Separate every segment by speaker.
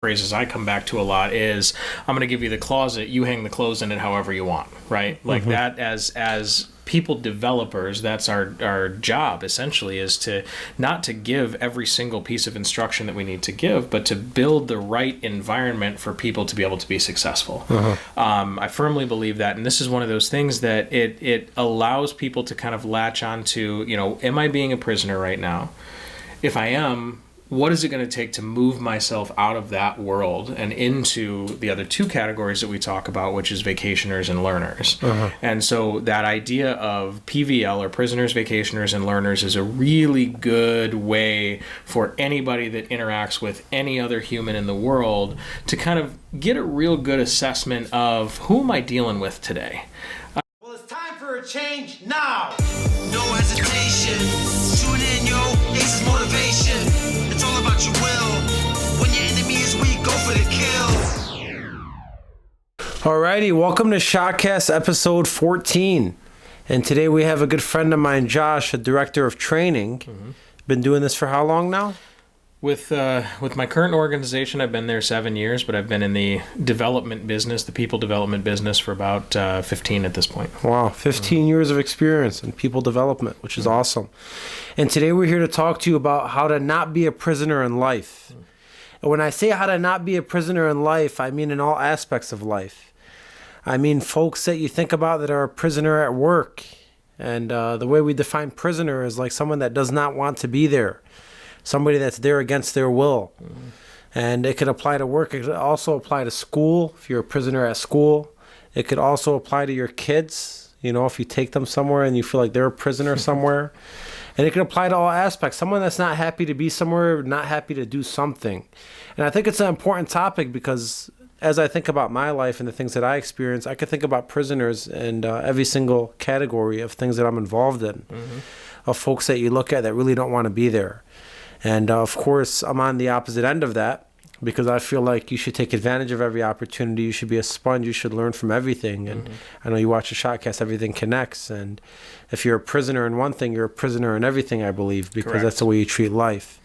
Speaker 1: phrases I come back to a lot is, I'm going to give you the closet, you hang the clothes in it however you want, right? Like that as people developers, that's our job essentially, is to not to give every single piece of instruction that we need to give, but to build the right environment for people to be able to be successful. I firmly believe that, and this is one of those things that it allows people to kind of latch onto, am I being a prisoner right now? If I am, what is it going to take to move myself out of that world and into the other two categories that we talk about, which is vacationers and learners? And so that idea of PVL, or prisoners, vacationers, and learners, is a really good way for anybody that interacts with any other human in the world to kind of get a real good assessment of, who am I dealing with today?
Speaker 2: Well, it's time for a change now. No hesitation. Tune in, yo. Ace's motivation. It's all about your will. When your enemy is weak, go for the kill.
Speaker 3: Alrighty, welcome to SHOTCAST episode 14. And today we have a good friend of mine, Josh, a director of training. Been doing this for how long now?
Speaker 1: With my current organization, I've been there 7 years, but I've been in the development business, the people development business, for about 15 at this point.
Speaker 3: Wow, 15 years of experience in people development, which is awesome. And today we're here to talk to you about how to not be a prisoner in life. And when I say how to not be a prisoner in life, I mean in all aspects of life. I mean folks that you think about that are a prisoner at work. And the way we define prisoner is like someone that does not want to be there. Somebody that's there against their will. And it could apply to work. It could also apply to school, if you're a prisoner at school. It could also apply to your kids, if you take them somewhere and you feel like they're a prisoner somewhere. And it can apply to all aspects. Someone that's not happy to be somewhere, not happy to do something. And I think it's an important topic because as I think about my life and the things that I experience, I could think about prisoners and every single category of things that I'm involved in, of folks that you look at that really don't want to be there. And of course, I'm on the opposite end of that because I feel like you should take advantage of every opportunity. You should be a sponge. You should learn from everything. And I know you watch a SHOTCAST, everything connects. And if you're a prisoner in one thing, you're a prisoner in everything, I believe, because
Speaker 1: Correct.
Speaker 3: That's the way you treat life.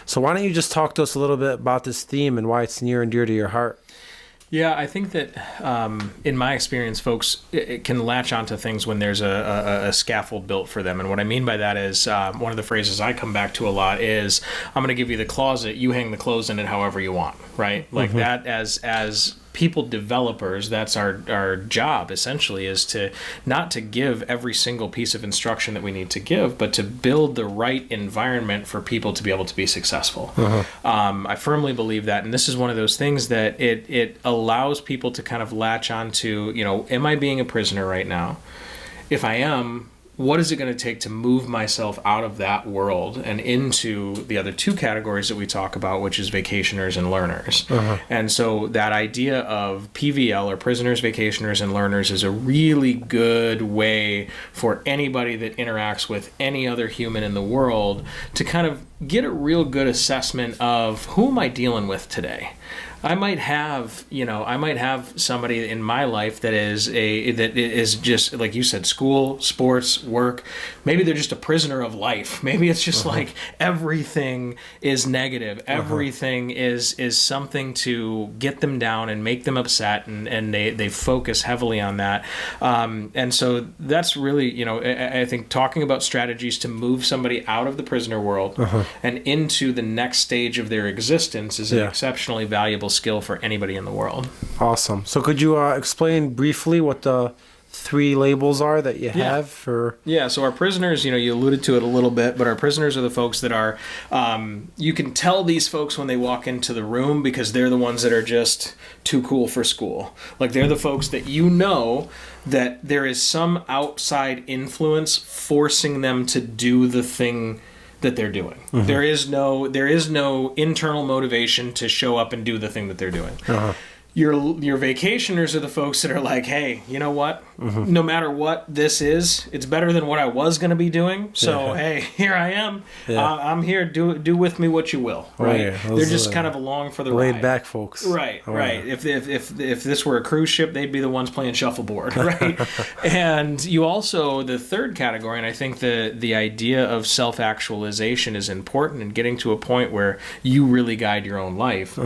Speaker 3: So why don't you just talk to us a little bit about this theme and why it's near and dear to your heart?
Speaker 1: Yeah, I think that in my experience, folks it can latch onto things when there's a scaffold built for them. And what I mean by that is one of the phrases I come back to a lot is, I'm going to give you the closet, you hang the clothes in it however you want, right? Like that as people developers, that's our job essentially, is to not to give every single piece of instruction that we need to give, but to build the right environment for people to be able to be successful. I firmly believe that, and this is one of those things that it allows people to kind of latch onto, am I being a prisoner right now? If I am, what is it going to take to move myself out of that world and into the other two categories that we talk about, which is vacationers and learners? And so that idea of PVL, or prisoners, vacationers, and learners, is a really good way for anybody that interacts with any other human in the world to kind of get a real good assessment of, who am I dealing with today? I might have somebody in my life that is just, like you said, school, sports, work. Maybe they're just a prisoner of life. Maybe it's just like everything is negative. Everything is something to get them down and make them upset, and they focus heavily on that. And so that's really, I think talking about strategies to move somebody out of the prisoner world and into the next stage of their existence is an exceptionally valuable skill for anybody in the world.
Speaker 3: Awesome. So could you explain briefly what the three labels are that you have for...
Speaker 1: Yeah, so our prisoners, you alluded to it a little bit, but our prisoners are the folks that are, you can tell these folks when they walk into the room because they're the ones that are just too cool for school. Like, they're the folks that that there is some outside influence forcing them to do the thing that they're doing. There is no internal motivation to show up and do the thing that they're doing. Your vacationers are the folks that are like, hey, you know what? No matter what this is, it's better than what I was going to be doing. So, hey, here I am. I'm here. Do with me what you will. Right? They're just kind of along for the ride.
Speaker 3: Laid back folks.
Speaker 1: Right. If this were a cruise ship, they'd be the ones playing shuffleboard. Right. And you also, the third category, and I think the idea of self-actualization is important in getting to a point where you really guide your own life.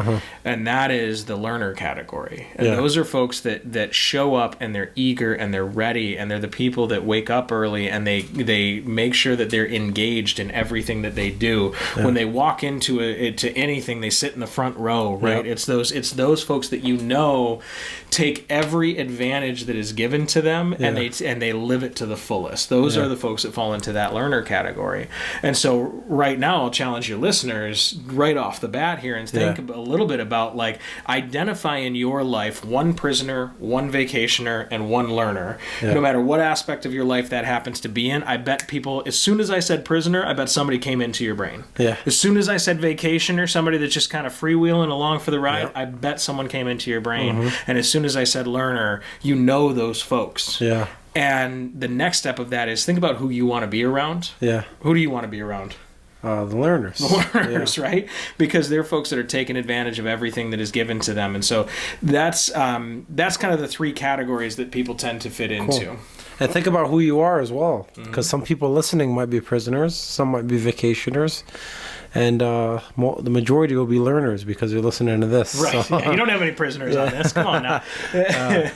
Speaker 1: And that is the learner category. And those are folks that show up and they're eager and they're ready, and they're the people that wake up early and they make sure that they're engaged in everything that they do. When they walk into anything, they sit in the front row, right? It's those folks that take every advantage that is given to them and they live it to the fullest. Those are the folks that fall into that learner category. And so right now I'll challenge your listeners right off the bat here and think a little bit about like identify in your life one prisoner, one vacationer, and one learner. No matter what aspect of your life that happens to be in, I bet people, as soon as I said prisoner, I bet somebody came into your brain. As soon as I said vacationer, somebody that's just kind of freewheeling along for the ride, I bet someone came into your brain. And as soon as I said learner, those folks. And the next step of that is think about who you want to be around. Who do you want to be around?
Speaker 3: The learners.
Speaker 1: The learners, right? Because they're folks that are taking advantage of everything that is given to them. And so that's kind of the thrthe categories that people tend to fit into.
Speaker 3: And think about who you are as well. Because some people listening might be prisoners, some might be vacationers, and the majority will be learners because you're listening to this.
Speaker 1: Right.
Speaker 3: So.
Speaker 1: You don't have any prisoners on this. Come on now.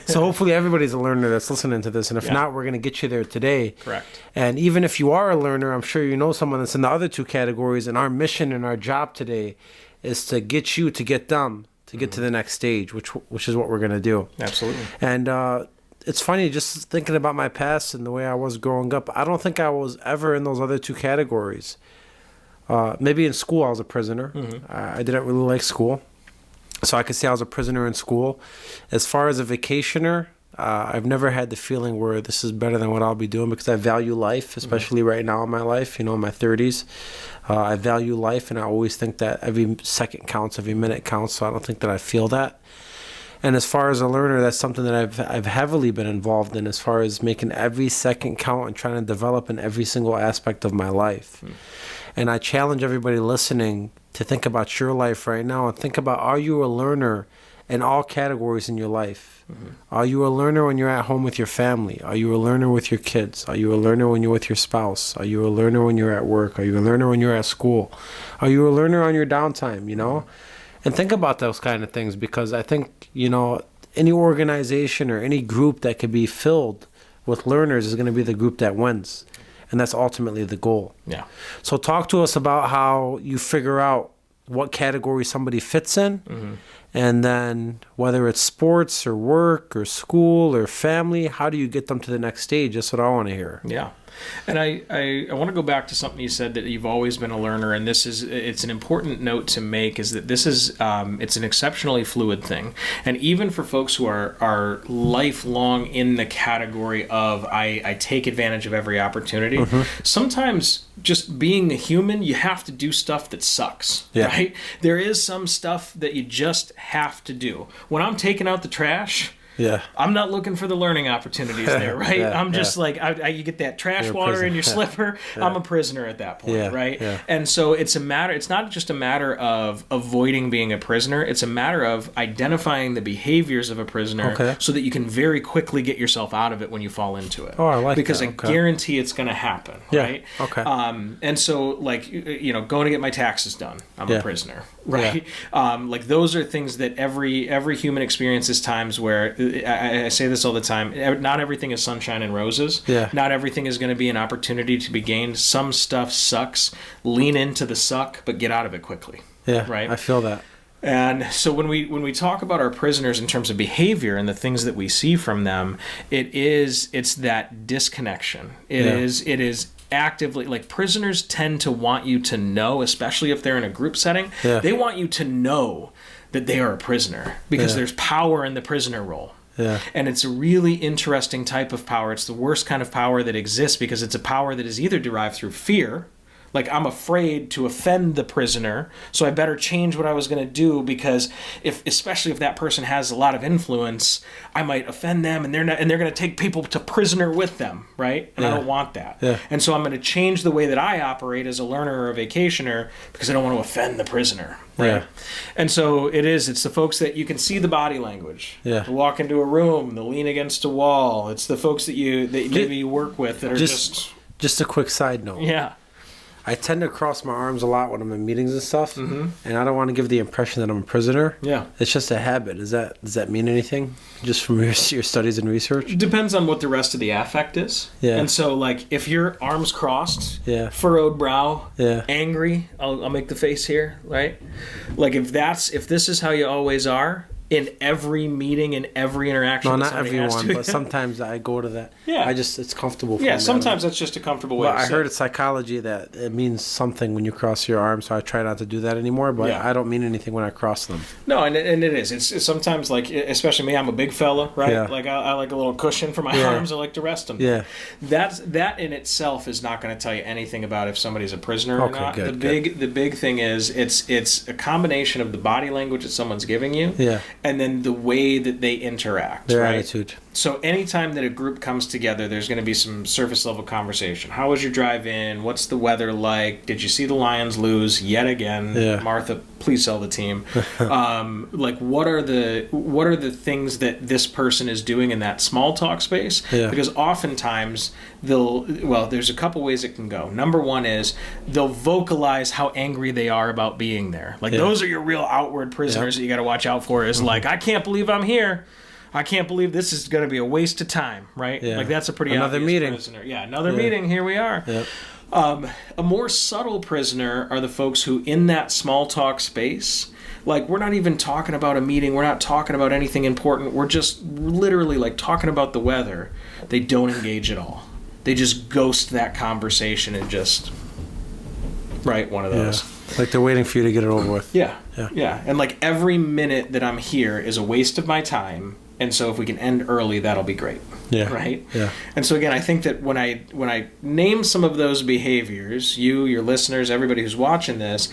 Speaker 3: So hopefully everybody's a learner that's listening to this. And if not, we're going to get you there today.
Speaker 1: Correct.
Speaker 3: And even if you are a learner, I'm sure you know someone that's in the other two categories. And our mission and our job today is to get you to get them to get to the next stage, which is what we're going to do.
Speaker 1: Absolutely.
Speaker 3: And it's funny just thinking about my past and the way I was growing up. I don't think I was ever in those other two categories. Maybe in school I was a prisoner. I didn't really like school, so I could say I was a prisoner in school. As far as a vacationer, I've never had the feeling where this is better than what I'll be doing, because I value life, especially right now in my life, in my 30s. I value life, and I always think that every second counts, every minute counts, so I don't think that I feel that. And as far as a learner, that's something that I've heavily been involved in, as far as making every second count and trying to develop in every single aspect of my life. And I challenge everybody listening to think about your life right now and think about, are you a learner in all categories in your life? Are you a learner when you're at home with your family? Are you a learner with your kids? Are you a learner when you're with your spouse? Are you a learner when you're at work? Are you a learner when you're at school? Are you a learner on your downtime, And think about those kind of things, because I think, any organization or any group that could be filled with learners is going to be the group that wins. And that's ultimately the goal. Yeah. So talk to us about how you figure out what category somebody fits in. And then whether it's sports or work or school or family, how do you get them to the next stage? That's what I want to hear.
Speaker 1: Yeah. And I want to go back to something you said, that you've always been a learner, and it's an important note to make, is that this is it's an exceptionally fluid thing. And even for folks who are lifelong in the category of I take advantage of every opportunity, sometimes just being a human, you have to do stuff that sucks, right? There is some stuff that you just have to do. When I'm taking out the trash, I'm not looking for the learning opportunities there, right? I'm just like, you get that trash water in your slipper, I'm a prisoner at that point, right? And so it's not just a matter of avoiding being a prisoner, it's a matter of identifying the behaviors of a prisoner so that you can very quickly get yourself out of it when you fall into it.
Speaker 3: Oh, I like
Speaker 1: because
Speaker 3: that.
Speaker 1: I guarantee it's going to happen, right? And so, like, going to get my taxes done, I'm a prisoner, right? Like, those are things that every human experiences times where, I say this all the time, not everything is sunshine and roses. Not everything is going to be an opportunity to be gained. Some stuff sucks. Lean into the suck, but get out of it quickly. Right? I
Speaker 3: feel that.
Speaker 1: And so when we talk about our prisoners in terms of behavior and the things that we see from them, it's that disconnection. It is actively, like, prisoners tend to want you to know, especially if they're in a group setting, they want you to know that they are a prisoner, because there's power in the prisoner role. And it's a really interesting type of power. It's the worst kind of power that exists, because it's a power that is either derived through fear, Like, I'm afraid to offend the prisoner, so I better change what I was going to do, because especially if that person has a lot of influence, I might offend them, and they're going to take people to prisoner with them, right? And I don't want that.
Speaker 3: Yeah.
Speaker 1: And so I'm going to change the way that I operate as a learner or a vacationer, because I don't want to offend the prisoner. Right?
Speaker 3: Yeah.
Speaker 1: And so it's the folks that you can see the body language.
Speaker 3: Yeah.
Speaker 1: They'll walk into a room, they'll lean against a wall. It's the folks that maybe you work with that are
Speaker 3: just a quick side note.
Speaker 1: Yeah.
Speaker 3: I tend to cross my arms a lot when I'm in meetings and stuff, and I don't want to give the impression that I'm a prisoner.
Speaker 1: Yeah.
Speaker 3: It's just a habit. Does that mean anything? Just from your studies and research?
Speaker 1: It depends on what the rest of the affect is.
Speaker 3: Yeah.
Speaker 1: And so, like, if your arms crossed,
Speaker 3: Yeah.
Speaker 1: furrowed brow,
Speaker 3: Yeah.
Speaker 1: angry, I'll make the face here, right? Like, if this is how you always are, in every meeting, in every interaction.
Speaker 3: No,
Speaker 1: that
Speaker 3: not
Speaker 1: somebody has
Speaker 3: everyone,
Speaker 1: to-
Speaker 3: but sometimes I go to that.
Speaker 1: Yeah.
Speaker 3: It's comfortable for
Speaker 1: Yeah,
Speaker 3: me.
Speaker 1: sometimes that's just a comfortable way
Speaker 3: Well,
Speaker 1: to
Speaker 3: I
Speaker 1: say
Speaker 3: heard
Speaker 1: it.
Speaker 3: in psychology that it means something when you cross your arms, so I try not to do that anymore, but
Speaker 1: Yeah.
Speaker 3: I don't mean anything when I cross them.
Speaker 1: No, and it is. It's sometimes, like, especially me, I'm a big fella, right?
Speaker 3: Yeah.
Speaker 1: Like, I like a little cushion for my
Speaker 3: Yeah.
Speaker 1: arms. I like to rest them.
Speaker 3: Yeah.
Speaker 1: That in itself is not going to tell you anything about if somebody's a prisoner or
Speaker 3: Okay,
Speaker 1: not.
Speaker 3: good,
Speaker 1: The big thing is it's a combination of the body language that someone's giving you,
Speaker 3: Yeah.
Speaker 1: and then the way that they interact,
Speaker 3: Their
Speaker 1: right?
Speaker 3: attitude.
Speaker 1: So anytime that a group comes together, there's going to be some surface level conversation. How was your drive in? What's the weather like? Did you see the Lions lose yet again?
Speaker 3: Yeah.
Speaker 1: Martha, please sell the team. Like, what are the things that this person is doing in that small talk space?
Speaker 3: Yeah.
Speaker 1: Because oftentimes there's a couple ways it can go. Number one is they'll vocalize how angry they are about being there. Like,
Speaker 3: Yeah.
Speaker 1: those are your real outward prisoners that you got to watch out for. Is like, I can't believe I'm here. I can't believe this is going to be a waste of time, right?
Speaker 3: Yeah.
Speaker 1: Like, that's a pretty
Speaker 3: Another
Speaker 1: obvious
Speaker 3: meeting.
Speaker 1: prisoner. Yeah, another meeting. Here we are.
Speaker 3: Yep.
Speaker 1: A more subtle prisoner are the folks who, in that small talk space, like, we're not even talking about a meeting. We're not talking about anything important. We're just literally, like, talking about the weather. They don't engage at all. They just ghost that conversation and just, right, one of those.
Speaker 3: Yeah. Like they're waiting for you to get it over with.
Speaker 1: Yeah.
Speaker 3: Yeah.
Speaker 1: Yeah. And, like, every minute that I'm here is a waste of my time. And so if we can end early, that'll be great.
Speaker 3: Yeah.
Speaker 1: Right?
Speaker 3: Yeah.
Speaker 1: And so, again, I think that when I name some of those behaviors, you, your listeners, everybody who's watching this,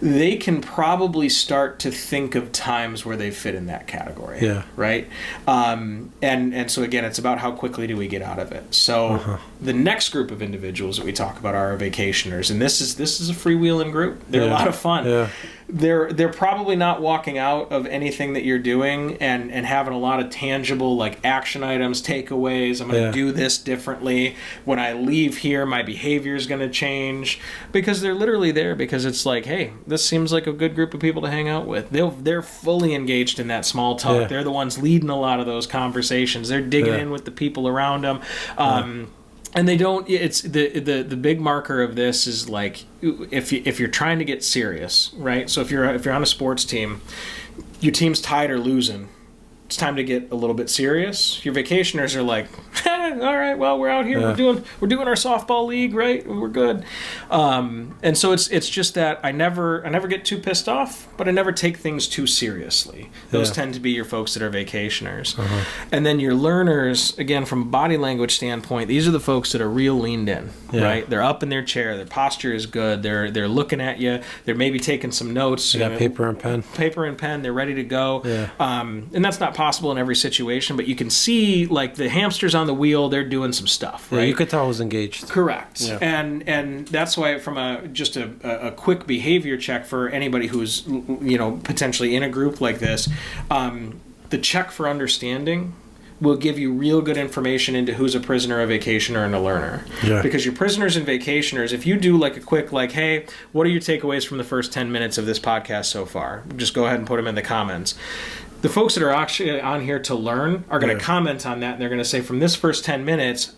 Speaker 1: they can probably start to think of times where they fit in that category.
Speaker 3: Yeah.
Speaker 1: Right? And so, again, it's about how quickly do we get out of it. So the next group of individuals that we talk about are our vacationers. And this is a freewheeling group. They're a lot of fun.
Speaker 3: Yeah.
Speaker 1: They're probably not walking out of anything that you're doing and having a lot of tangible, like, action items, takeaways. I'm going to do this differently. When I leave here, my behavior is going to change, because they're literally there because it's like, hey, this seems like a good group of people to hang out with. They're fully engaged in that small talk.
Speaker 3: Yeah.
Speaker 1: They're the ones leading a lot of those conversations. They're digging in with the people around them. And they don't. It's the big marker of this is, like, if you're trying to get serious, right? So if you're on a sports team, your team's tied or losing, it's time to get a little bit serious. Your vacationers are like, all right, well, we're out here, we're doing our softball league, right? We're good. And so it's just that I never get too pissed off, but I never take things too seriously. Those tend to be your folks that are vacationers. And then your learners, again, from a body language standpoint, these are the folks that are real leaned in, right? They're up in their chair, their posture is good, they're looking at you, they're maybe taking some notes.
Speaker 3: They got paper and pen.
Speaker 1: They're ready to go.
Speaker 3: Yeah.
Speaker 1: And that's not possible in every situation, but you can see, like, the hamsters on the wheel, they're doing some stuff, right?
Speaker 3: Yeah, you could tell who's engaged.
Speaker 1: Correct.
Speaker 3: Yeah.
Speaker 1: And that's why, from a quick behavior check for anybody who's, potentially in a group like this, the check for understanding will give you real good information into who's a prisoner, a vacationer, and a learner.
Speaker 3: Yeah.
Speaker 1: Because your prisoners and vacationers, if you do, like, a quick, like, hey, what are your takeaways from the first 10 minutes of this podcast so far? Just go ahead and put them in the comments. The folks that are actually on here to learn are going to comment on that, and they're going to say, from this first 10 minutes,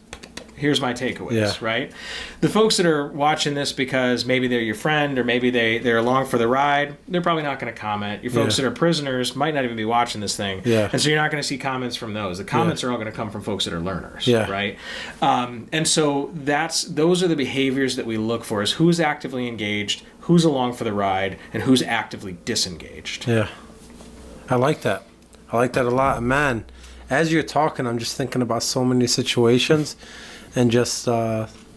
Speaker 1: here's my takeaways, right? The folks that are watching this because maybe they're your friend or maybe they're along for the ride, they're probably not going to comment. Your folks that are prisoners might not even be watching this thing.
Speaker 3: Yeah.
Speaker 1: And so you're not going to see comments from those. The comments are all going to come from folks that are learners,
Speaker 3: Yeah.
Speaker 1: right? And so those are the behaviors that we look for, is who's actively engaged, who's along for the ride, and who's actively disengaged.
Speaker 3: Yeah. I like that. I like that a lot. Man, as you're talking, I'm just thinking about so many situations and just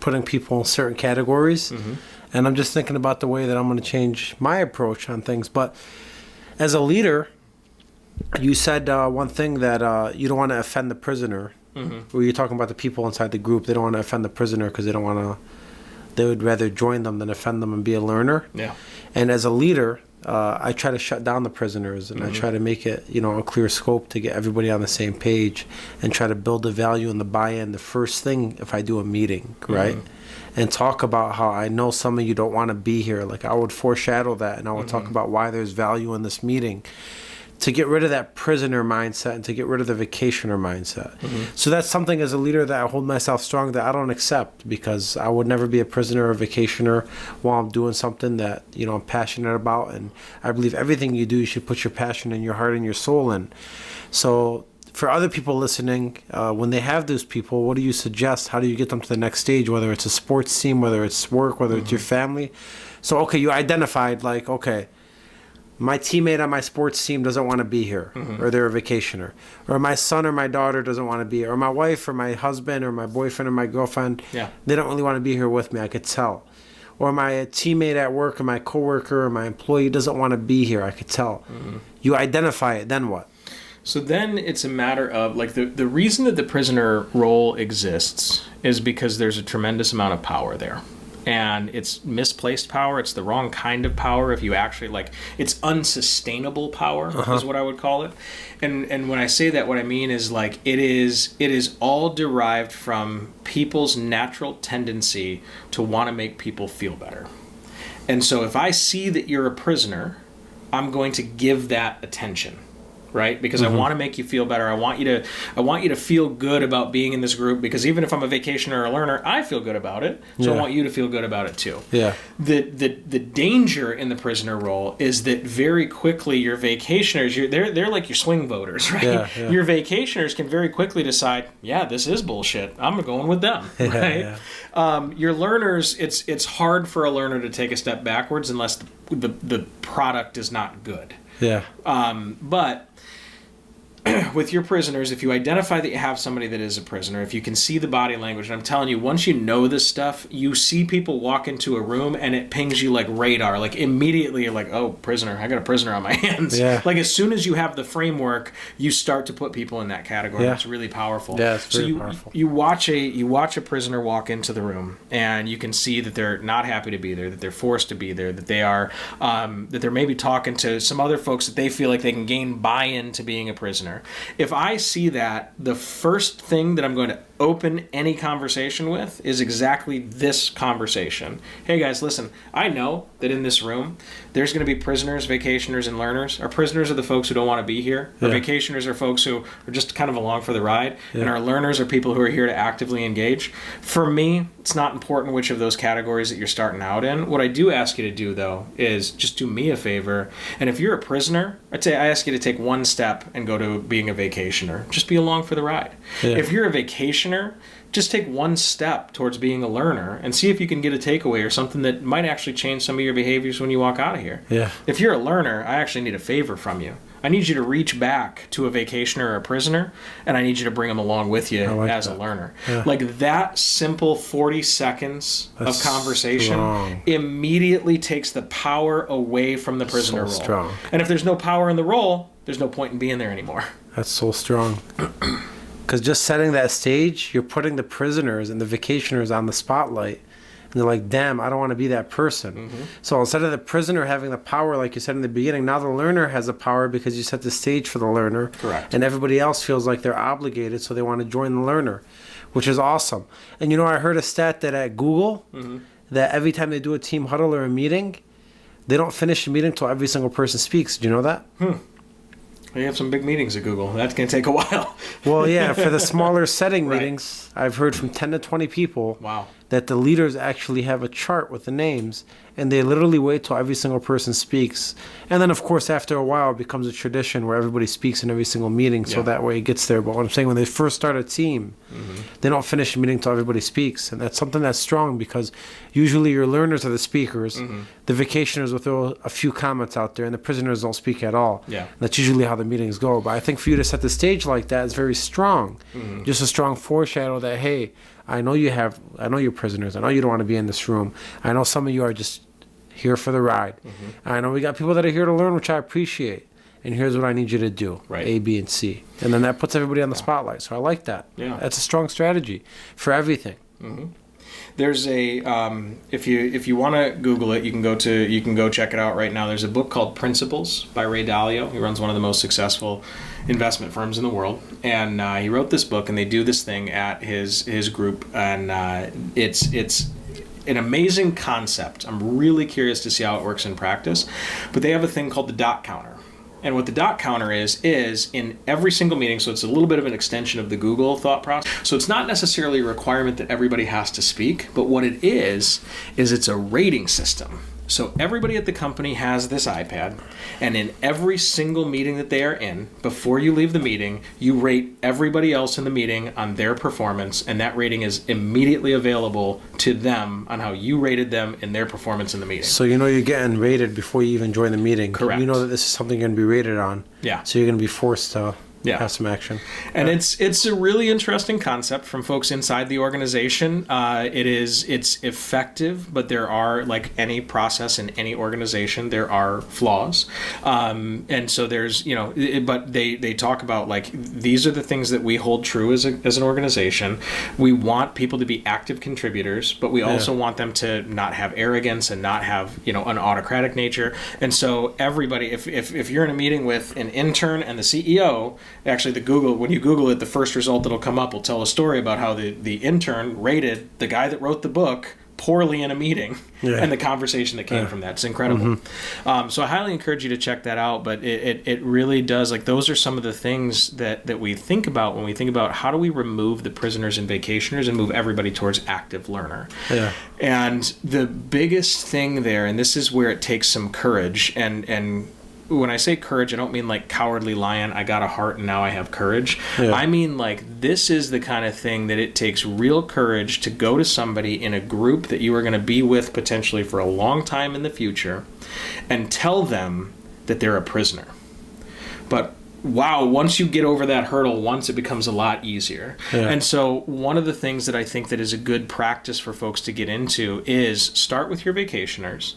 Speaker 3: putting people in certain categories. And I'm just thinking about the way that I'm going to change my approach on things. But as a leader, you said one thing that you don't want to offend the prisoner. Where you're talking about the people inside the group. They don't want to offend the prisoner because they don't want to. They would rather join them than offend them and be a learner.
Speaker 1: Yeah.
Speaker 3: And as a leader, I try to shut down the prisoners, and I try to make it, a clear scope to get everybody on the same page, and try to build the value and the buy-in. The first thing, if I do a meeting, right, and talk about how I know some of you don't want to be here. Like I would foreshadow that, and I would talk about why there's value in this meeting, to get rid of that prisoner mindset and to get rid of the vacationer mindset. So that's something as a leader that I hold myself strong that I don't accept, because I would never be a prisoner or vacationer while I'm doing something that, I'm passionate about. And I believe everything you do, you should put your passion and your heart and your soul in. So for other people listening, when they have those people, what do you suggest? How do you get them to the next stage, whether it's a sports team, whether it's work, whether it's your family? So, okay, you identified like, okay, my teammate on my sports team doesn't want to be here, or they're a vacationer, or my son or my daughter doesn't want to be here, or my wife or my husband or my boyfriend or my girlfriend, they don't really want to be here with me, I could tell. Or my teammate at work or my coworker or my employee doesn't want to be here, I could tell. You identify it, then what?
Speaker 1: So then it's a matter of, like, the reason that the prisoner role exists is because there's a tremendous amount of power there. And it's misplaced power. It's the wrong kind of power. If you actually, like, it's unsustainable power is what I would call it. And when I say that, what I mean is, like, it is all derived from people's natural tendency to want to make people feel better. And so if I see that you're a prisoner, I'm going to give that attention. Right? Because I want to make you feel better. I want you to feel good about being in this group, because even if I'm a vacationer or a learner, I feel good about it. So I want you to feel good about it too. Yeah. The danger in the prisoner role is that very quickly your vacationers, they're like your swing voters, right? Yeah. Your vacationers can very quickly decide, this is bullshit. I'm going with them, right? Your learners, it's hard for a learner to take a step backwards unless the product is not good. Yeah. But with your prisoners, if you identify that you have somebody that is a prisoner, if you can see the body language, and I'm telling you, once you know this stuff, you see people walk into a room and it pings you like radar. Like immediately you're like, oh, prisoner, I got a prisoner on my hands. Yeah. Like as soon as you have the framework, you start to put people in that category. Yeah. It's really powerful. Yeah, it's very powerful. You watch a prisoner walk into the room and you can see that they're not happy to be there, that they're forced to be there, that they are that they're maybe talking to some other folks that they feel like they can gain buy-in to being a prisoner. If I see that, the first thing that I'm going to open any conversation with is exactly this conversation. Hey guys, listen, I know that in this room there's going to be prisoners, vacationers, and learners. Our prisoners are the folks who don't want to be here. Our vacationers are folks who are just kind of along for the ride. And our learners are people who are here to actively engage. For me, it's not important which of those categories that you're starting out in. What I do ask you to do, though, is just do me a favor. And if you're a prisoner, I ask you to take one step and go to being a vacationer. Just be along for the ride. If you're a vacationer, just take one step towards being a learner and see if you can get a takeaway or something that might actually change some of your behaviors when you walk out of here. Yeah. If you're a learner, I actually need a favor from you. I need you to reach back to a vacationer or a prisoner, and I need you to bring them along with you as a learner. Yeah. Like that simple 40 seconds of conversation immediately takes the power away from the prisoner role. Strong. And if there's no power in the role, there's no point in being there anymore. That's so strong. Because just setting that stage, you're putting the prisoners and the vacationers on the spotlight. And they're like, damn, I don't want to be that person. So instead of the prisoner having the power, like you said in the beginning, now the learner has the power because you set the stage for the learner. Correct. And everybody else feels like they're obligated, so they want to join the learner, which is awesome. And I heard a stat that at Google, that every time they do a team huddle or a meeting, they don't finish the meeting until every single person speaks. Do you know that? You have some big meetings at Google. That's going to take a while. Well, yeah, for the smaller setting meetings, I've heard from 10 to 20 people that the leaders actually have a chart with the names, and they literally wait till every single person speaks. And then, of course, after a while, it becomes a tradition where everybody speaks in every single meeting, so that way it gets there. But what I'm saying, when they first start a team, they don't finish a meeting until everybody speaks. And that's something that's strong because usually your learners are the speakers, the vacationers will throw a few comments out there, and the prisoners don't speak at all. Yeah. That's usually how the meetings go. But I think for you to set the stage like that is very strong. Just a strong foreshadow that, hey,
Speaker 3: I know you're prisoners. I know you don't want to be in this room. I know some of you are just here for the ride. I know we got people that are here to learn, which I appreciate. And here's what I need you to do, A, B, and C. And then that puts everybody on the spotlight. So I like that.
Speaker 1: Yeah.
Speaker 3: That's a strong strategy for everything.
Speaker 1: There's a if you want to Google it, you can go check it out right now. There's a book called Principles by Ray Dalio. He runs one of the most successful investment firms in the world, and he wrote this book. And they do this thing at his group, and it's an amazing concept. I'm really curious to see how it works in practice. But they have a thing called the dot counter. And what the dot counter is in every single meeting, so it's a little bit of an extension of the Google thought process. So it's not necessarily a requirement that everybody has to speak, but what it is it's a rating system. So everybody at the company has this iPad, and in every single meeting that they are in, before you leave the meeting, you rate everybody else in the meeting on their performance, and that rating is immediately available to them on how you rated them in their performance in the meeting.
Speaker 3: So you know you're getting rated before you even join the meeting.
Speaker 1: Correct.
Speaker 3: You know that this is something you're going to be rated on.
Speaker 1: Yeah.
Speaker 3: So you're going to be forced to
Speaker 1: Yeah.
Speaker 3: have some action.
Speaker 1: And it's a really interesting concept from folks inside the organization. It's effective, but there are, like any process in any organization, there are flaws. And so there's, but they talk about, like, these are the things that we hold true as an organization. We want people to be active contributors, but we also want them to not have arrogance and not have, an autocratic nature. And so everybody, if you're in a meeting with an intern and the CEO, actually when you Google it, the first result that'll come up will tell a story about how the intern rated the guy that wrote the book poorly in a meeting, and the conversation that came from that. It's incredible. So I highly encourage you to check that out, but it really does, like, those are some of the things that we think about when we think about how do we remove the prisoners and vacationers and move everybody towards active learner. Yeah. And the biggest thing there, and this is where it takes some courage, and when I say courage, I don't mean like cowardly lion, I got a heart and now I have courage. Yeah. I mean, like, this is the kind of thing that it takes real courage to go to somebody in a group that you are going to be with potentially for a long time in the future and tell them that they're a prisoner. But wow, once you get over that hurdle once, it becomes a lot easier. Yeah. And so one of the things that I think that is a good practice for folks to get into is start with your vacationers.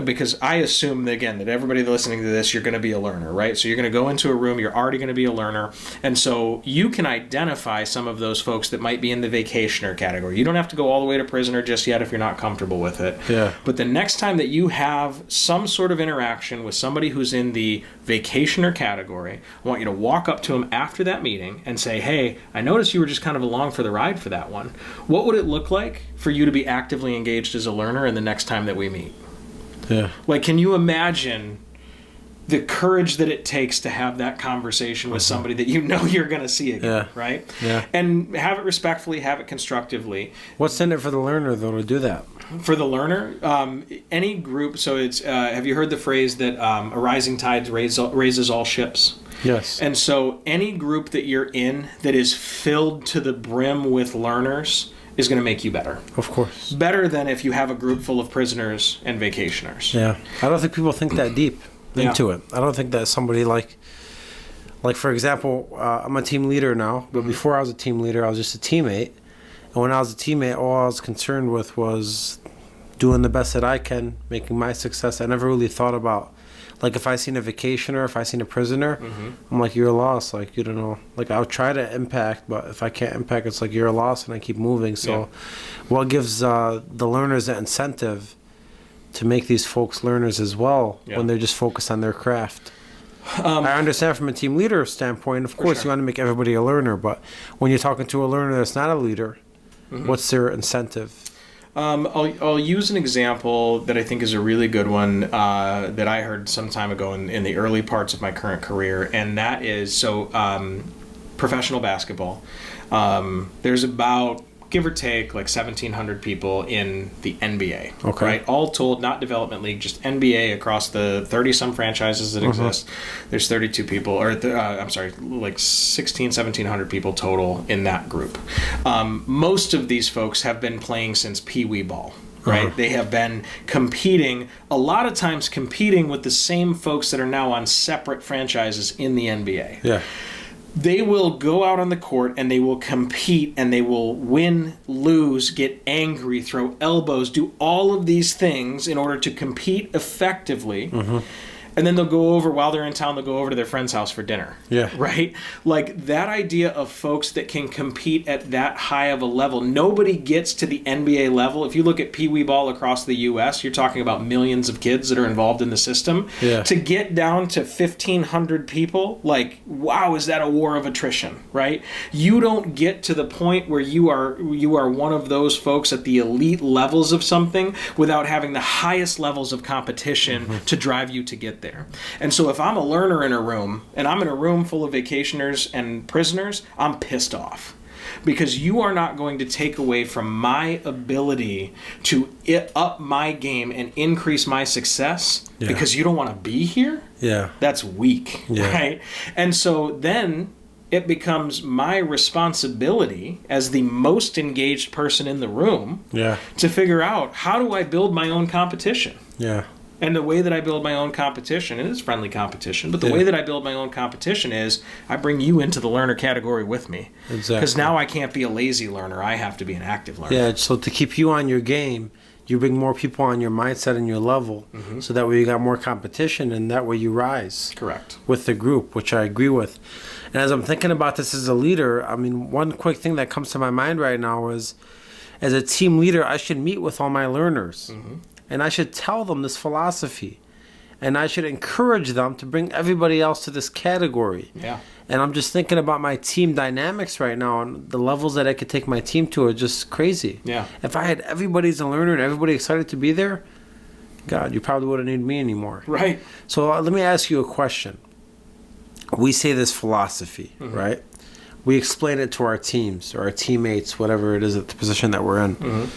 Speaker 1: Because I assume, that, again, that everybody listening to this, you're going to be a learner, right? So you're going to go into a room, you're already going to be a learner. And so you can identify some of those folks that might be in the vacationer category. You don't have to go all the way to prisoner just yet if you're not comfortable with it. Yeah. But the next time that you have some sort of interaction with somebody who's in the vacationer category, I want you to walk up to them after that meeting and say, hey, I noticed you were just kind of along for the ride for that one. What would it look like for you to be actively engaged as a learner in the next time that we meet? Yeah. Like, can you imagine the courage that it takes to have that conversation with somebody that you know you're going to see again, right? Yeah. And have it respectfully, have it constructively.
Speaker 3: What's in it for the learner, though, to do that?
Speaker 1: For the learner, any group, so it's, have you heard the phrase that a rising tide raises all ships? Yes. And so any group that you're in that is filled to the brim with learners is going to make you better.
Speaker 3: Of course.
Speaker 1: Better than if you have a group full of prisoners and vacationers.
Speaker 3: Yeah. I don't think people think that deep into it. I don't think that somebody like for example, I'm a team leader now, but before I was a team leader, I was just a teammate. And when I was a teammate, all I was concerned with was doing the best that I can, making my success. I never really thought about, like, if I seen a vacationer, if I seen a prisoner, I'm like, you're a loss. Like, you don't know. Like, I'll try to impact, but if I can't impact, it's like, you're a loss, and I keep moving. So what gives the learners that incentive to make these folks learners as well when they're just focused on their craft? I understand from a team leader standpoint, of course, you want to make everybody a learner, but when you're talking to a learner that's not a leader, what's their incentive?
Speaker 1: I'll use an example that I think is a really good one that I heard some time ago in the early parts of my current career, and that is professional basketball. There's about, give or take, like 1,700 people in the NBA. Okay. Right? All told, not development league, just NBA across the 30-some franchises that exist. There's 32 people, or like 1,700 people total in that group. Most of these folks have been playing since Pee Wee ball. Right? They have been competing, a lot of times competing with the same folks that are now on separate franchises in the NBA. Yeah. they will go out on the court and they will compete and they will win, lose, get angry, throw elbows, do all of these things in order to compete effectively. And then they'll go over, while they're in town, they'll go over to their friend's house for dinner.
Speaker 3: Yeah.
Speaker 1: Right? Like, that idea of folks that can compete at that high of a level, nobody gets to the NBA level. If you look at Pee Wee ball across the U.S., you're talking about millions of kids that are involved in the system.
Speaker 3: Yeah.
Speaker 1: To get down to 1,500 people, like, wow, is that a war of attrition, right? You don't get to the point where you are one of those folks at the elite levels of something without having the highest levels of competition to drive you to get there. And so if I'm a learner in a room, and I'm in a room full of vacationers and prisoners, I'm pissed off. Because you are not going to take away from my ability to up my game and increase my success because you don't want to be here?
Speaker 3: Yeah.
Speaker 1: That's weak, right? And so then it becomes my responsibility as the most engaged person in the room to figure out, how do I build my own competition?
Speaker 3: Yeah.
Speaker 1: And the way that I build my own competition, and it's friendly competition, but the way that I build my own competition is I bring you into the learner category with me.
Speaker 3: Exactly.
Speaker 1: Because now I can't be a lazy learner. I have to be an active learner.
Speaker 3: Yeah, so to keep you on your game, you bring more people on your mindset and your level, so that way you got more competition, and that way you rise.
Speaker 1: Correct.
Speaker 3: With the group, which I agree with. And as I'm thinking about this as a leader, I mean, one quick thing that comes to my mind right now is, as a team leader, I should meet with all my learners. And I should tell them this philosophy. And I should encourage them to bring everybody else to this category.
Speaker 1: Yeah.
Speaker 3: And I'm just thinking about my team dynamics right now, and the levels that I could take my team to are just crazy.
Speaker 1: Yeah.
Speaker 3: If I had everybody as a learner and everybody excited to be there, God, you probably wouldn't need me anymore.
Speaker 1: Right.
Speaker 3: So let me ask you a question. We say this philosophy, right? We explain it to our teams or our teammates, whatever it is at the position that we're in.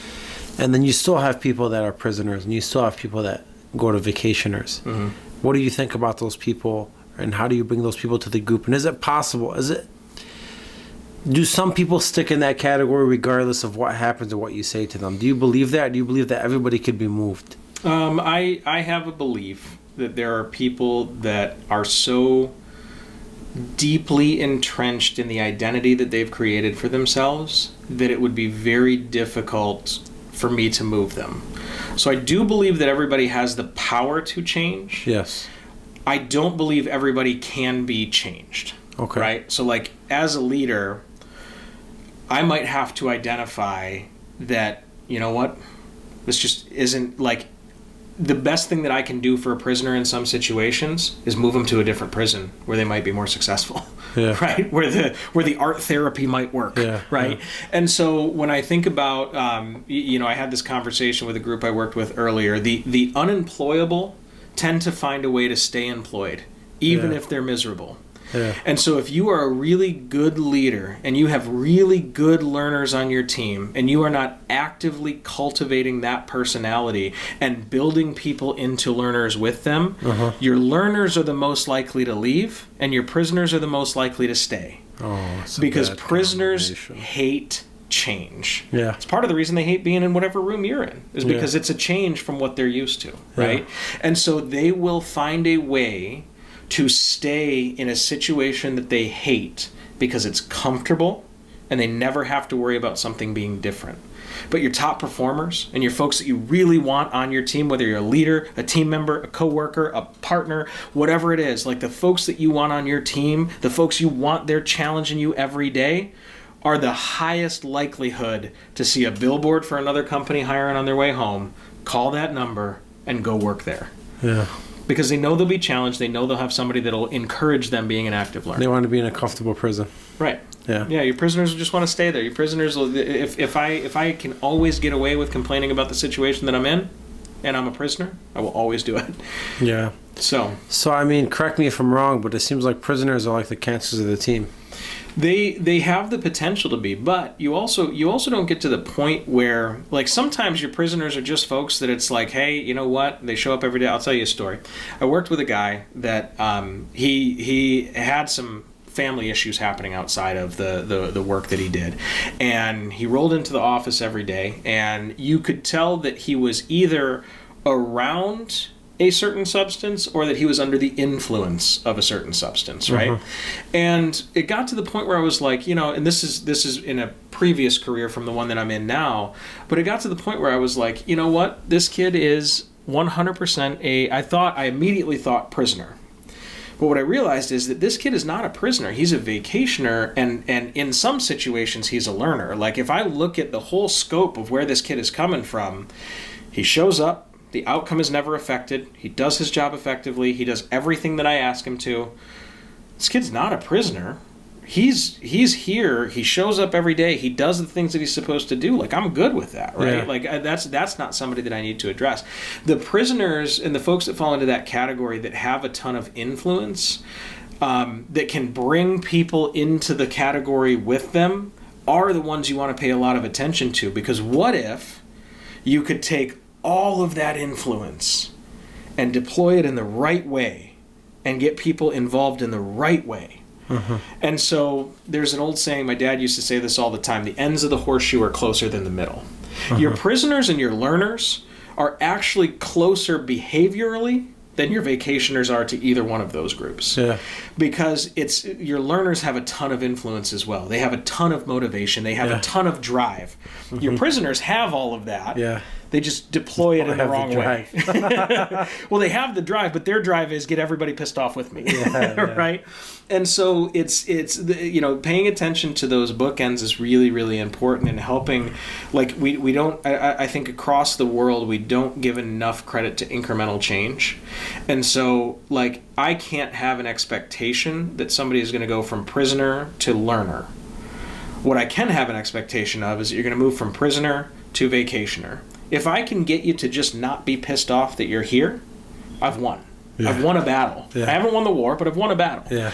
Speaker 3: And then you still have people that are prisoners, and you still have people that go to vacationers. What do you think about those people, and how do you bring those people to the group? And is it possible? Do some people stick in that category regardless of what happens or what you say to them? Do you believe that? Do you believe that everybody could be moved?
Speaker 1: I have a belief that there are people that are so deeply entrenched in the identity that they've created for themselves that it would be very difficult for me to move them. So I do believe that everybody has the power to change.
Speaker 3: Yes.
Speaker 1: I don't believe everybody can be changed.
Speaker 3: Okay.
Speaker 1: Right? So, like, as a leader, I might have to identify that, you know what, this just isn't, like, the best thing that I can do for a prisoner in some situations is move them to a different prison where they might be more successful.
Speaker 3: Yeah.
Speaker 1: Right? Where the art therapy might work.
Speaker 3: Yeah.
Speaker 1: Right? Yeah. And so when I think about, I had this conversation with a group I worked with earlier. The unemployable tend to find a way to stay employed, even if they're miserable.
Speaker 3: Yeah.
Speaker 1: And so if you are a really good leader and you have really good learners on your team and you are not actively cultivating that personality and building people into learners with them, your learners are the most likely to leave and your prisoners are the most likely to stay. Because prisoners hate change.
Speaker 3: Yeah.
Speaker 1: It's part of the reason they hate being in whatever room you're in, is because it's a change from what they're used to, right? And so they will find a way to stay in a situation that they hate because it's comfortable and they never have to worry about something being different. But your top performers and your folks that you really want on your team, whether you're a leader, a team member, a coworker, a partner, whatever it is, like the folks that you want on your team, the folks you want they're challenging you every day, are the highest likelihood to see a billboard for another company hiring on their way home, call that number, and go work there.
Speaker 3: Yeah.
Speaker 1: Because they know they'll be challenged. They know they'll have somebody that'll encourage them being an active learner.
Speaker 3: They want to be in a comfortable prison.
Speaker 1: Right.
Speaker 3: Yeah.
Speaker 1: Yeah, your prisoners will just want to stay there. Your prisoners will, if I can always get away with complaining about the situation that I'm in, and I'm a prisoner, I will always do it.
Speaker 3: Yeah.
Speaker 1: So
Speaker 3: I mean, correct me if I'm wrong, but it seems like prisoners are like the cancers of the team.
Speaker 1: They have the potential to be, but you also don't get to the point where, like, sometimes your prisoners are just folks that it's like, hey, you know what? They show up every day. I'll tell you a story. I worked with a guy that he had some family issues happening outside of the work that he did, and he rolled into the office every day, and you could tell that he was either around a certain substance or that he was under the influence of a certain substance, right? And it got to the point where I was like, and this is in a previous career from the one that I'm in now, but it got to the point where I was like, you know what? This kid is 100% I immediately thought prisoner. But what I realized is that this kid is not a prisoner. He's a vacationer, and in some situations, he's a learner. Like, if I look at the whole scope of where this kid is coming from, he shows up, the outcome is never affected, he does his job effectively, he does everything that I ask him to. This kid's not a prisoner. He's here, he shows up every day, he does the things that he's supposed to do. Like, I'm good with that, right?
Speaker 3: Yeah.
Speaker 1: Like, that's not somebody that I need to address. The prisoners and the folks that fall into that category that have a ton of influence, that can bring people into the category with them, are the ones you want to pay a lot of attention to. Because what if you could take all of that influence and deploy it in the right way and get people involved in the right way? And so there's an old saying, my dad used to say this all the time, the ends of the horseshoe are closer than the middle. Your prisoners and your learners are actually closer behaviorally than your vacationers are to either one of those groups. Yeah. Because your learners have a ton of influence as well. They have a ton of motivation. They have a ton of drive. Your prisoners have all of that. Yeah. They just deploy it in the wrong way. Well, they have the drive, but their drive is get everybody pissed off with me, right? And so it's paying attention to those bookends is really, really important in helping. Like we don't, I think across the world we don't give enough credit to incremental change, and so like I can't have an expectation that somebody is going to go from prisoner to learner. What I can have an expectation of is that you're going to move from prisoner to vacationer. If I can get you to just not be pissed off that you're here, I've won. Yeah. I've won a battle. Yeah. I haven't won the war, but I've won a battle. Yeah.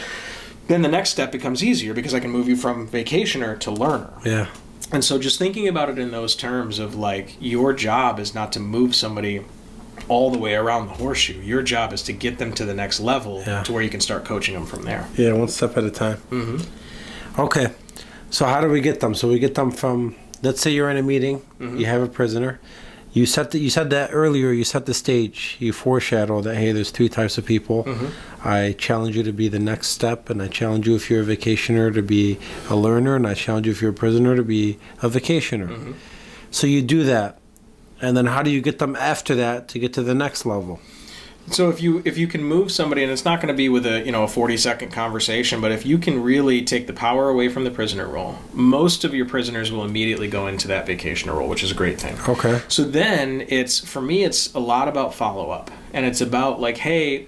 Speaker 1: Then the next step becomes easier because I can move you from vacationer to learner. Yeah. And so just thinking about it in those terms of like your job is not to move somebody all the way around the horseshoe. Your job is to get them to the next level to where you can start coaching them from there.
Speaker 3: Yeah, one step at a time. Mm-hmm. Okay. So how do we get them? So we get them from, let's say you're in a meeting, you have a prisoner. You said that earlier, you set the stage, you foreshadow that, hey, there's 3 types of people. I challenge you to be the next step, and I challenge you if you're a vacationer to be a learner, and I challenge you if you're a prisoner to be a vacationer. So you do that, and then how do you get them after that to get to the next level?
Speaker 1: So if you can move somebody, and it's not going to be with a 40-second conversation, but if you can really take the power away from the prisoner role, most of your prisoners will immediately go into that vacationer role, which is a great thing. Okay. So then it's a lot about follow-up. And it's about like, hey,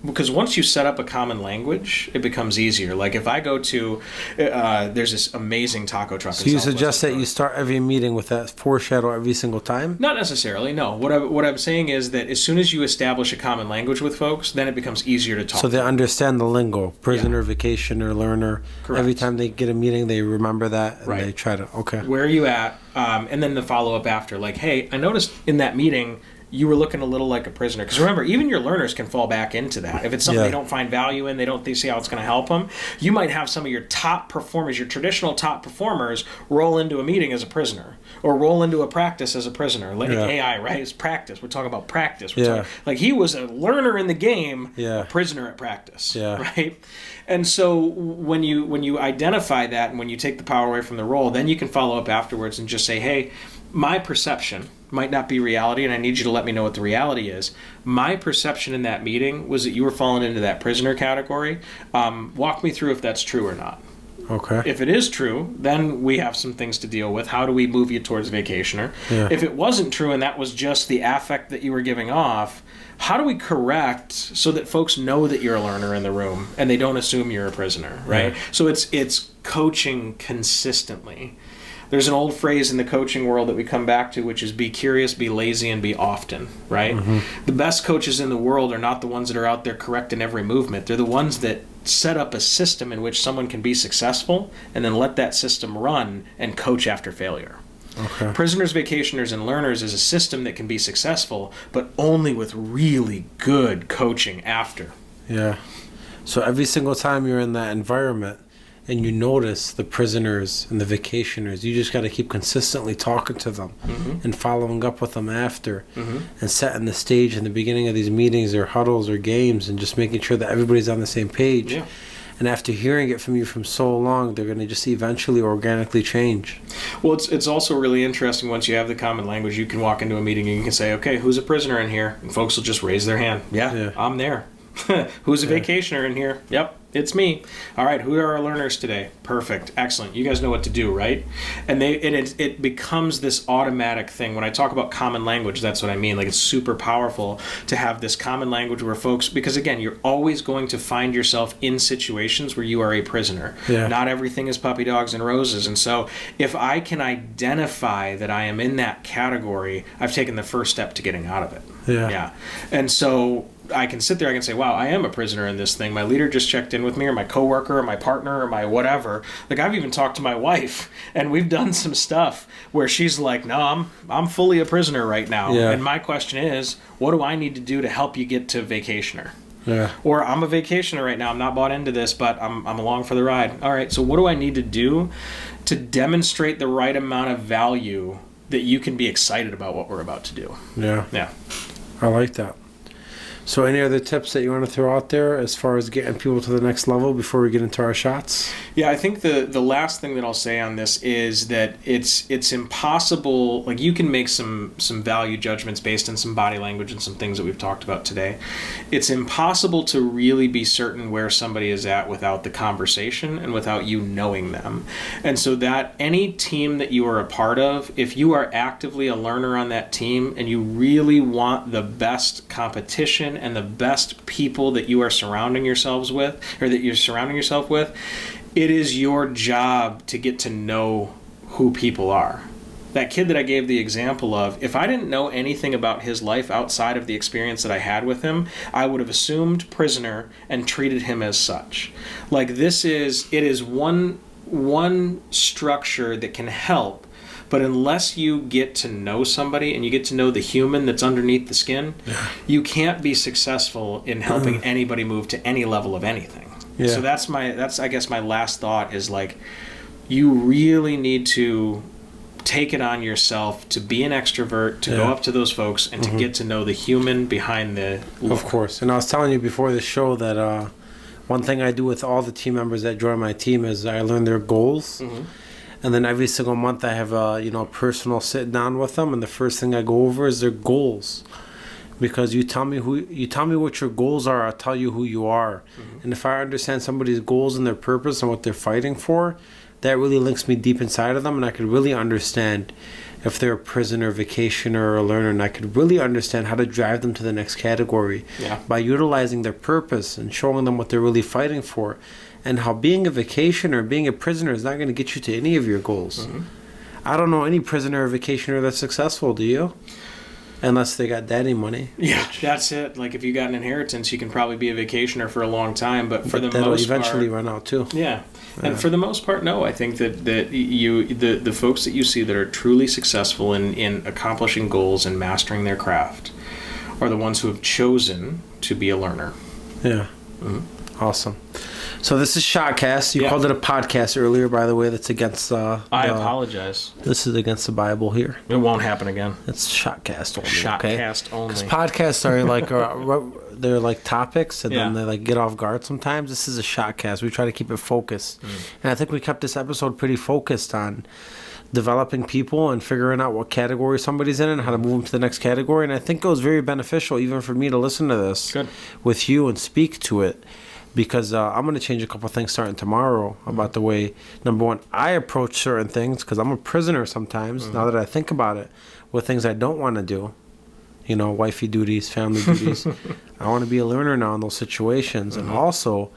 Speaker 1: because once you set up a common language, it becomes easier. Like if I go to, there's this amazing taco truck.
Speaker 3: So you suggest that you start every meeting with that foreshadow every single time?
Speaker 1: Not necessarily, no. What I'm saying is that as soon as you establish a common language with folks, then it becomes easier to talk.
Speaker 3: So they understand the lingo, prisoner, vacationer, learner. Correct. Every time they get a meeting, they remember that and they try to, okay.
Speaker 1: Where are you at? And then the follow-up after, like, hey, I noticed in that meeting, you were looking a little like a prisoner. Because remember, even your learners can fall back into that. If it's something they don't find value in, they see how it's going to help them, you might have some of your top performers, your traditional top performers, roll into a meeting as a prisoner. Or roll into a practice as a prisoner. Like AI, right? It's practice. We're talking about practice. Like he was a learner in the game, a prisoner at practice. Right? And so when you identify that and when you take the power away from the role, then you can follow up afterwards and just say, hey, my perception might not be reality, and I need you to let me know what the reality is. My perception in that meeting was that you were falling into that prisoner category. Walk me through if that's true or not. Okay. If it is true, then we have some things to deal with. How do we move you towards vacationer? If it wasn't true and that was just the affect that you were giving off, how do we correct so that folks know that you're a learner in the room and they don't assume you're a prisoner, right? So it's coaching consistently. There's an old phrase in the coaching world that we come back to, which is be curious, be lazy, and be often, right? The best coaches in the world are not the ones that are out there correcting every movement. They're the ones that set up a system in which someone can be successful and then let that system run and coach after failure. Okay. Prisoners, vacationers, and learners is a system that can be successful, but only with really good coaching after.
Speaker 3: Yeah. So every single time you're in that environment, and you notice the prisoners and the vacationers. You just got to keep consistently talking to them and following up with them after and setting the stage in the beginning of these meetings or huddles or games and just making sure that everybody's on the same page.
Speaker 1: Yeah.
Speaker 3: And after hearing it from you from so long, they're going to just eventually organically change.
Speaker 1: Well, it's also really interesting once you have the common language. You can walk into a meeting and you can say, okay, who's a prisoner in here? And folks will just raise their hand. Yeah. I'm there. Who's a vacationer in here? Yep, it's me. All right, who are our learners today? Perfect, excellent. You guys know what to do, right? And it becomes this automatic thing. When I talk about common language, that's what I mean. Like, it's super powerful to have this common language where folks, because again, you're always going to find yourself in situations where you are a prisoner.
Speaker 3: Yeah.
Speaker 1: Not everything is puppy dogs and roses. And so if I can identify that I am in that category, I've taken the first step to getting out of it. Yeah. And so I can sit there, I can say, wow, I am a prisoner in this thing. My leader just checked in with me, or my coworker, or my partner, or my whatever. Like, I've even talked to my wife, and we've done some stuff where she's like, no, I'm fully a prisoner right now.
Speaker 3: Yeah.
Speaker 1: And my question is, what do I need to do to help you get to vacationer?
Speaker 3: Yeah.
Speaker 1: Or I'm a vacationer right now. I'm not bought into this, but I'm along for the ride. All right, so what do I need to do to demonstrate the right amount of value that you can be excited about what we're about to do?
Speaker 3: Yeah.
Speaker 1: Yeah.
Speaker 3: I like that. So any other tips that you want to throw out there as far as getting people to the next level before we get into our shots?
Speaker 1: Yeah, I think the last thing that I'll say on this is that it's impossible. Like, you can make some value judgments based on some body language and some things that we've talked about today. It's impossible to really be certain where somebody is at without the conversation and without you knowing them. And so that any team that you are a part of, if you are actively a learner on that team and you really want the best competition and the best people that you are surrounding yourself with, it is your job to get to know who people are. That kid that I gave the example of, if I didn't know anything about his life outside of the experience that I had with him, I would have assumed prisoner and treated him as such. Like, it is one structure that can help. But unless you get to know somebody and you get to know the human that's underneath the skin, you can't be successful in helping anybody move to any level of anything. Yeah. So that's I guess my last thought is, like, you really need to take it on yourself to be an extrovert, to go up to those folks and to get to know the human behind the look.
Speaker 3: Of course. And I was telling you before the show that one thing I do with all the team members that join my team is I learn their goals. And then every single month I have a personal sit down with them, and the first thing I go over is their goals. Because you tell me what your goals are, I'll tell you who you are. And if I understand somebody's goals and their purpose and what they're fighting for, that really links me deep inside of them, and I could really understand if they're a prisoner, vacationer, or a learner, and I could really understand how to drive them to the next category by utilizing their purpose and showing them what they're really fighting for. And how being a vacationer, being a prisoner is not going to get you to any of your goals. I don't know any prisoner or vacationer that's successful, do you? Unless they got daddy money.
Speaker 1: Yeah, that's it. Like, if you got an inheritance, you can probably be a vacationer for a long time, but for the
Speaker 3: that'll
Speaker 1: most
Speaker 3: eventually
Speaker 1: part,
Speaker 3: run out too.
Speaker 1: Yeah. And for the most part, no. I think that the folks that you see that are truly successful in accomplishing goals and mastering their craft are the ones who have chosen to be a learner.
Speaker 3: Yeah. Awesome. So this is SHOTCAST. You called it a podcast earlier, by the way. That's against... I
Speaker 1: apologize.
Speaker 3: This is against the Bible here.
Speaker 1: It won't happen again.
Speaker 3: It's SHOTCAST only.
Speaker 1: SHOTCAST only.
Speaker 3: Because podcasts are like... they're like topics, and then they like get off guard sometimes. This is a SHOTCAST. We try to keep it focused. And I think we kept this episode pretty focused on developing people and figuring out what category somebody's in and how to move them to the next category. And I think it was very beneficial even for me to listen to this with you and speak to it. Because I'm going to change a couple things starting tomorrow about the way, number one, I approach certain things, because I'm a prisoner sometimes, now that I think about it, with things I don't want to do. Wifey duties, family duties. I want to be a learner now in those situations. And also,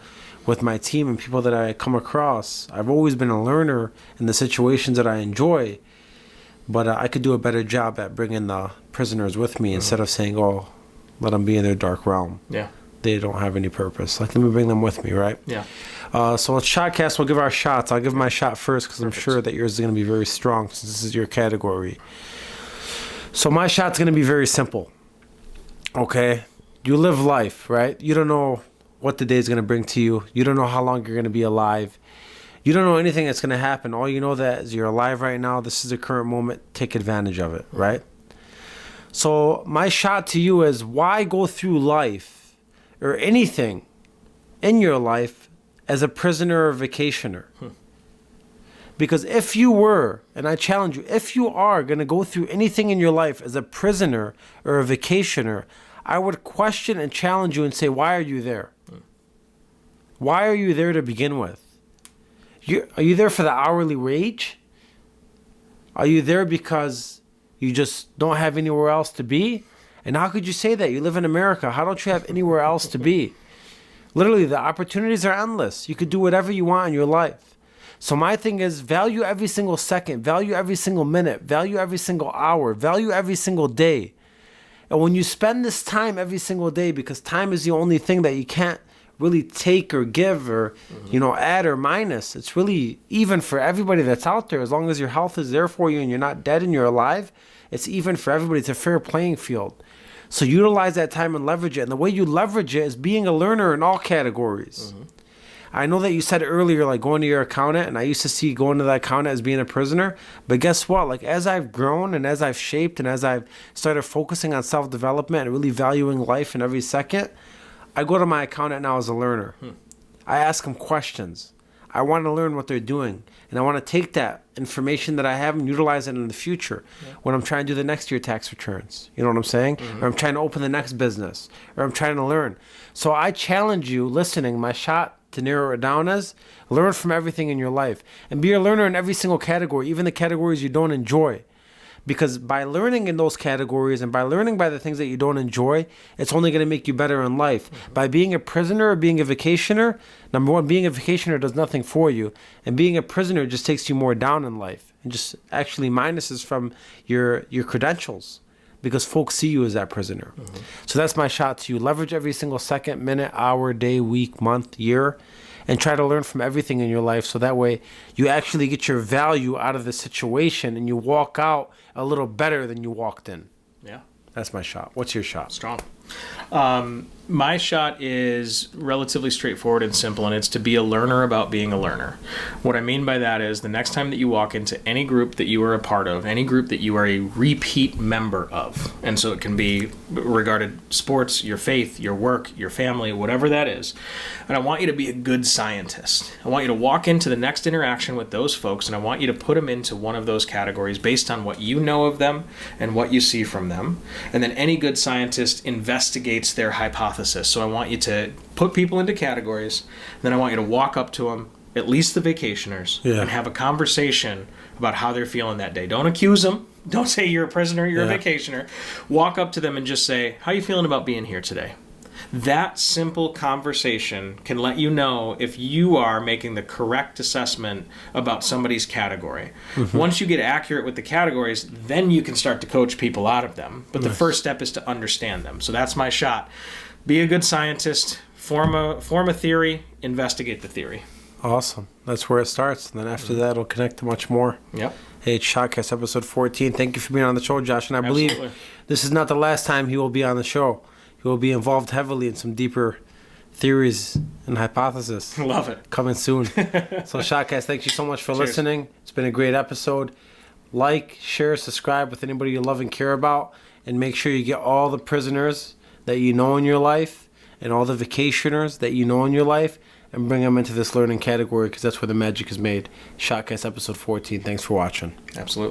Speaker 3: with my team and people that I come across, I've always been a learner in the situations that I enjoy. But I could do a better job at bringing the prisoners with me instead of saying, oh, let them be in their dark realm. Yeah. They don't have any purpose. Like, let me bring them with me, right? Yeah. So let's SHOTCAST. We'll give our shots. I'll give my shot first because I'm sure that yours is going to be very strong since this is your category. So my shot's going to be very simple. Okay? You live life, right? You don't know what the day is going to bring to you. You don't know how long you're going to be alive. You don't know anything that's going to happen. All you know that is you're alive right now. This is the current moment. Take advantage of it, right? So my shot to you is, why go through life or anything in your life as a prisoner or vacationer? Because if you were, and I challenge you, if you are going to go through anything in your life as a prisoner or a vacationer, I would question and challenge you and say, why are you there? Why are you there to begin with? Are you there for the hourly wage? Are you there because you just don't have anywhere else to be? And how could you say that? You live in America. How don't you have anywhere else to be? Literally, the opportunities are endless. You could do whatever you want in your life. So my thing is, value every single second, value every single minute, value every single hour, value every single day. And when you spend this time every single day, because time is the only thing that you can't really take or give or, add or minus. It's really even for everybody that's out there. As long as your health is there for you and you're not dead and you're alive, it's even for everybody. It's a fair playing field. So utilize that time and leverage it. And the way you leverage it is being a learner in all categories. I know that you said earlier, like going to your accountant, and I used to see going to that accountant as being a prisoner. But guess what? Like, as I've grown and as I've shaped and as I've started focusing on self-development and really valuing life in every second, I go to my accountant now as a learner. I ask them questions. I want to learn what they're doing. And I want to take that information that I have and utilize it in the future when I'm trying to do the next year tax returns. You know what I'm saying? Or I'm trying to open the next business. Or I'm trying to learn. So I challenge you, listening, my shot to narrow it down as, learn from everything in your life. And be a learner in every single category, even the categories you don't enjoy. Because by learning in those categories and by learning by the things that you don't enjoy, it's only going to make you better in life. By being a prisoner or being a vacationer, number one, being a vacationer does nothing for you. And being a prisoner just takes you more down in life. And just actually minuses from your credentials. Because folks see you as that prisoner. So that's my shot to you. Leverage every single second, minute, hour, day, week, month, year. And try to learn from everything in your life, so that way you actually get your value out of the situation and you walk out a little better than you walked in.
Speaker 1: Yeah.
Speaker 3: That's my shot. What's your shot?
Speaker 1: Strong. My shot is relatively straightforward and simple, and it's to be a learner about being a learner. What I mean by that is, the next time that you walk into any group that you are a part of, any group that you are a repeat member of, and so it can be regarded sports, your faith, your work, your family, whatever that is, and I want you to be a good scientist. I want you to walk into the next interaction with those folks, and I want you to put them into one of those categories based on what you know of them and what you see from them. And then any good scientist investigates their hypothesis. So I want you to put people into categories, then I want you to walk up to them, at least the vacationers, and have a conversation about how they're feeling that day. Don't accuse them. Don't say you're a prisoner, you're a vacationer. Walk up to them and just say, how are you feeling about being here today? That simple conversation can let you know if you are making the correct assessment about somebody's category. Once you get accurate with the categories, then you can start to coach people out of them. But the first step is to understand them. So that's my shot. Be a good scientist, form a theory, investigate the theory.
Speaker 3: Awesome. That's where it starts. And then after that, it'll connect to much more.
Speaker 1: Yep.
Speaker 3: Hey, it's SHOTCAST episode 14. Thank you for being on the show, Josh. And I believe this is not the last time he will be on the show. He will be involved heavily in some deeper theories and hypotheses.
Speaker 1: Love it.
Speaker 3: Coming soon. So, SHOTCAST, thank you so much for listening. It's been a great episode. Like, share, subscribe with anybody you love and care about. And make sure you get all the prisoners that you know in your life and all the vacationers that you know in your life and bring them into this learning category, because that's where the magic is made. SHOTCAST episode 14. Thanks for watching.
Speaker 1: Absolutely.